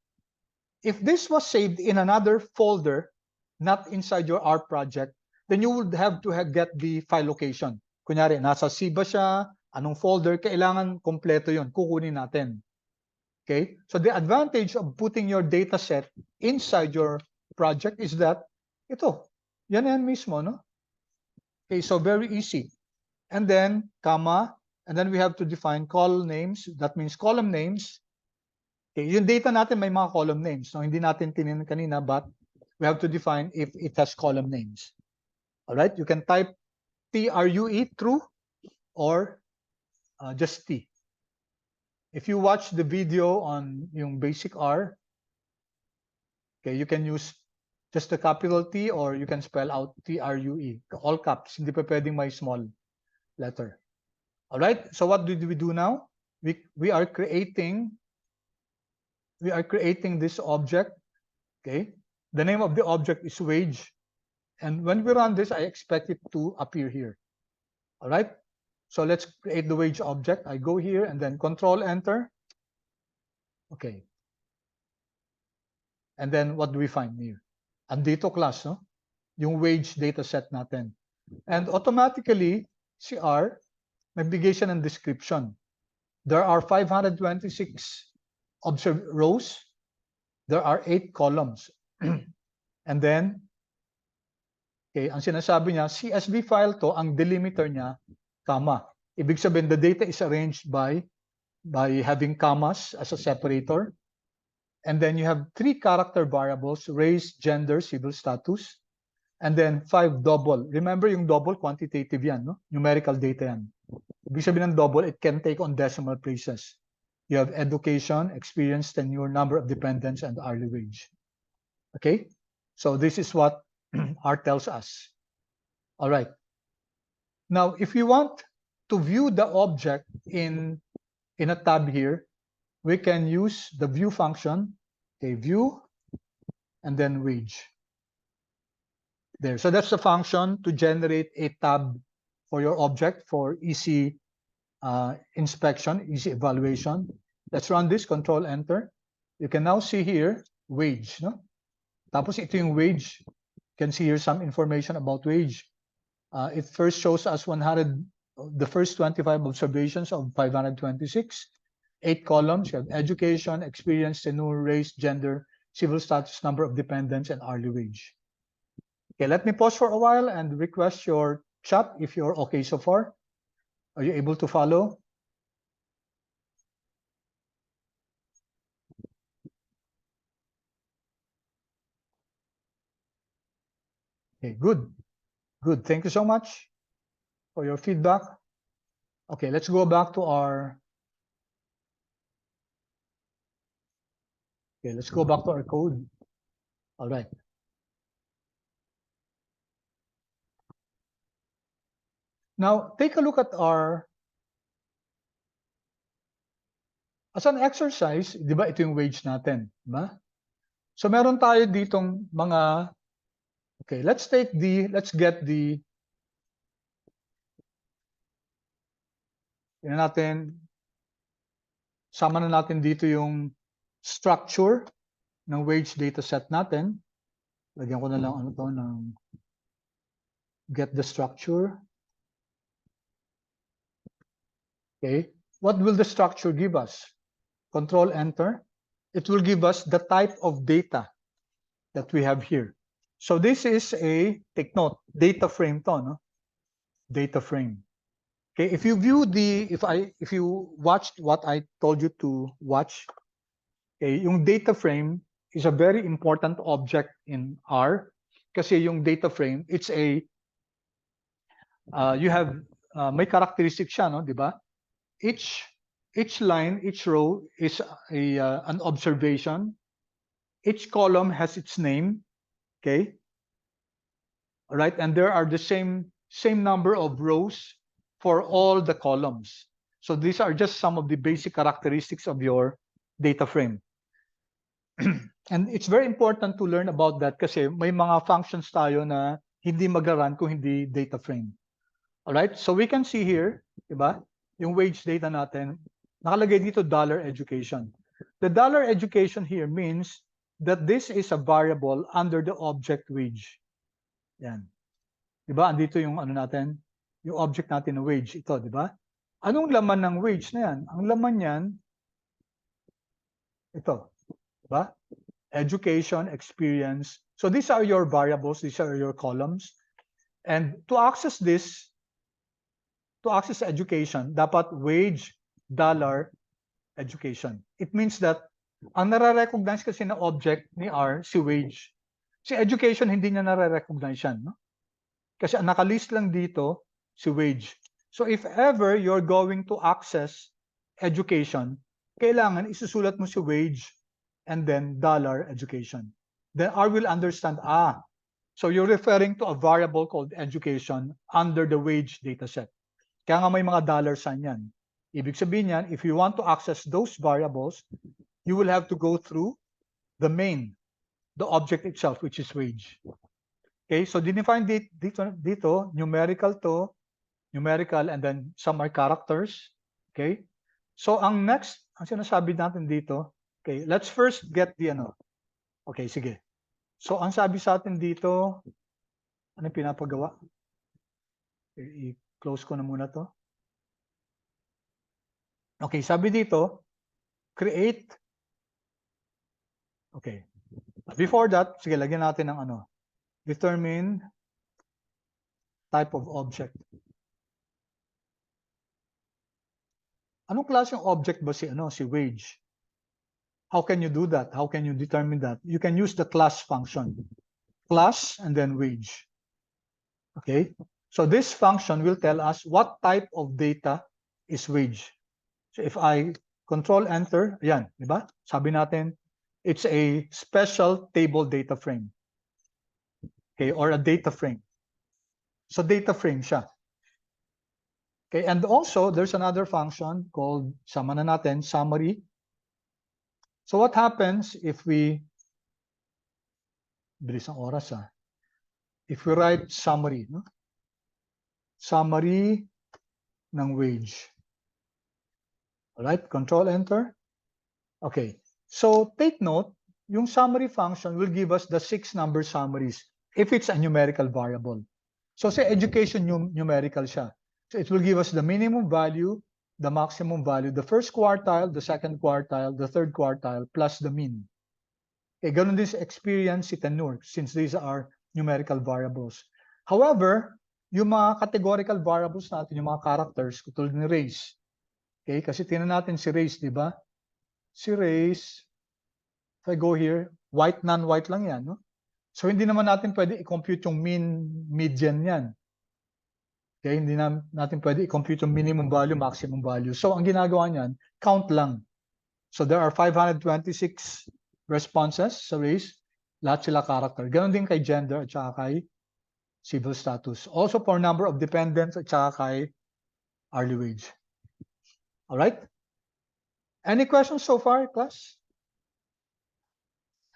If this was saved in another folder, not inside your R project, then you would have to get the file location. Kunyari, nasa C ba siya, anong folder, kailangan kompleto yun, kukunin natin. Okay, so the advantage of putting your data set inside your project is that, ito, yan mismo, no? Okay, so very easy. And then, comma, and then we have to define column names. That means column names. Okay, yung data natin may mga column names. So, hindi natin tinin kanina, but we have to define if it has column names. All right, you can type TRUE, true, or just T. If you watch the video on yung basic R, okay, you can use just the capital T, or you can spell out TRUE, all caps, hindi pa pwedeng may small letter. All right, so what do we do now? We are creating this object. Okay, the name of the object is wage, and when we run this, I expect it to appear here. All right, so let's create the wage object. I go here and then Control Enter. Okay, and then what do we find here? Andito, class, no? Yung wage data set natin, and automatically CR nagbigay siya ng description. There are 526 rows. There are 8 columns. And then, okay, ang sinasabi niya, CSV file to, ang delimiter niya, comma. Ibig sabihin, the data is arranged by having commas as a separator. And then you have 3 character variables, race, gender, civil status. And then 5 double. Remember yung double, quantitative yan, no? Numerical data yan. Ibig sabihin ng double, it can take on decimal places. You have education, experience, tenure, number of dependents, and hourly wage. Okay, so this is what R tells us. All right. Now, if we want to view the object in a tab here, we can use the view function. Okay, view, and then wage. There. So that's the function to generate a tab for your object for easy inspection, easy evaluation. Let's run this, Control Enter. You can now see here wage, no? Tapos ito yung wage. You can see here some information about wage. It first shows us the first 25 observations of 526. 8 columns. You have education, experience, tenure, race, gender, civil status, number of dependents, and hourly wage. Okay, let me pause for a while and request your chat if you're okay so far. Are you able to follow? Okay, good. Good. Thank you so much for your feedback. Okay, let's go back to our Okay, let's go back to our code. All right. Now, take a look at as an exercise, di ba, ito yung wage natin, di ba? So, meron tayo ditong mga, okay, let's get the, yun natin, sama na natin dito yung structure ng wage data set natin. Lagyan ko na lang ano to ng get the structure. Okay. What will the structure give us? Control Enter. It will give us the type of data that we have here. So this is take note, data frame to, no? Data frame. Okay, if you view if you watched what I told you to watch, okay, yung data frame is a very important object in R kasi yung data frame, it's you have may characteristic siya, no, di ba? Each line, each row is an observation. Each column has its name, okay? All right, and there are the same number of rows for all the columns. So these are just some of the basic characteristics of your data frame. And it's very important to learn about that kasi may mga functions tayo na hindi mag-run kung hindi data frame. All right, so we can see here, diba? Yung wage data natin, nakalagay dito $education. The $education here means that this is a variable under the object wage. Yan. Diba? Andito yung ano natin, yung object natin na wage. Ito, diba? Anong laman ng wage na yan? Ang laman yan, ito. Diba? Education, experience. So these are your variables. These are your columns. And to access this, to access education, dapat wage, $education. It means that ang nare-recognize kasi na object ni R, si wage. Si education, hindi niya nare-recognize yan. No? Kasi ang nakalist lang dito, si wage. So if ever you're going to access education, kailangan isusulat mo si wage and then $education. Then R will understand, so you're referring to a variable called education under the wage dataset. Kaya nga may mga dollar sign yan. Ibig sabihin yan, if you want to access those variables, you will have to go through the main, the object itself, which is wage. Okay, so define dito, numerical to, numerical, and then some are characters. Okay, so ang next, ang sinasabi natin dito, okay, let's first get the ano. Okay, sige. So ang sabi sa atin dito, ano pinapagawa? Okay, i-close ko na muna to. Okay, sabi dito, create. Okay. Before that, sige, lagyan natin ng ano. Determine type of object. Anong klaseng object ba si wage? How can you do that? How can you determine that? You can use the class function. Class and then wage. Okay? So this function will tell us what type of data is wage. So if I control enter, ayan, di ba? Sabi natin, it's a special table data frame. Okay, or a data frame. So data frame siya. Okay, and also there's another function called, sama na natin, summary. So what happens if we, bilis ang oras if we write summary, no? Summary ng wage. All right, control enter. Okay, so take note, yung summary function will give us the 6 number summaries if it's a numerical variable. So say education numerical siya. So it will give us the minimum value, the maximum value, the first quartile, the second quartile, the third quartile, plus the mean. Okay, ganun din sa experience, si tenure, since these are numerical variables. However, yung mga categorical variables natin, yung mga characters, tulad ni race. Okay, kasi tingnan natin si race, di ba? Si race, if I go here, white, non-white lang yan, no? So hindi naman natin pwede i-compute yung mean, median yan. Okay, hindi natin pwede i-compute yung minimum value, maximum value. So ang ginagawa niyan, count lang. So there are 526 responses sa race, lahat sila character. Ganon din kay gender at saka kay civil status. Also for number of dependents at saka kay hourly wage. All right? Any questions so far, class?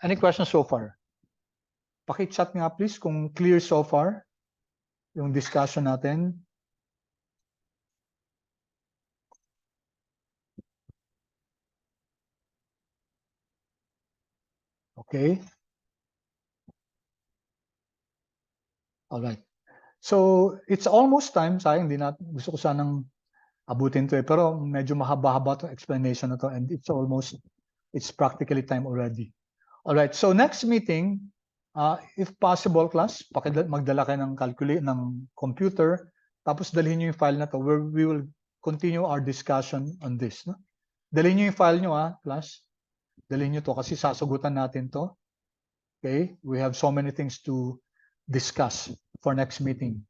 Any questions so far? Paki-chat nga please kung clear so far yung discussion natin. Okay. All right. So, it's almost time. Sayang, gusto ko sanang abutin to pero medyo mahaba-haba itong explanation na to and it's practically time already. All right. So, next meeting, if possible, class, magdala kayo ng computer, tapos dalhin nyo yung file na to where we will continue our discussion on this. No? Dalhin nyo yung file nyo, class. Dalhin nyo to kasi sasagutan natin to. Okay? We have so many things to discuss for next meeting.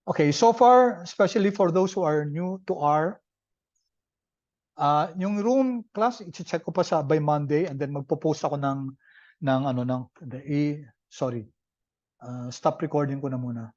Okay, so far, especially for those who are new to R, yung room class, i-check ko pa by Monday and then magpo-post ako stop recording ko na muna.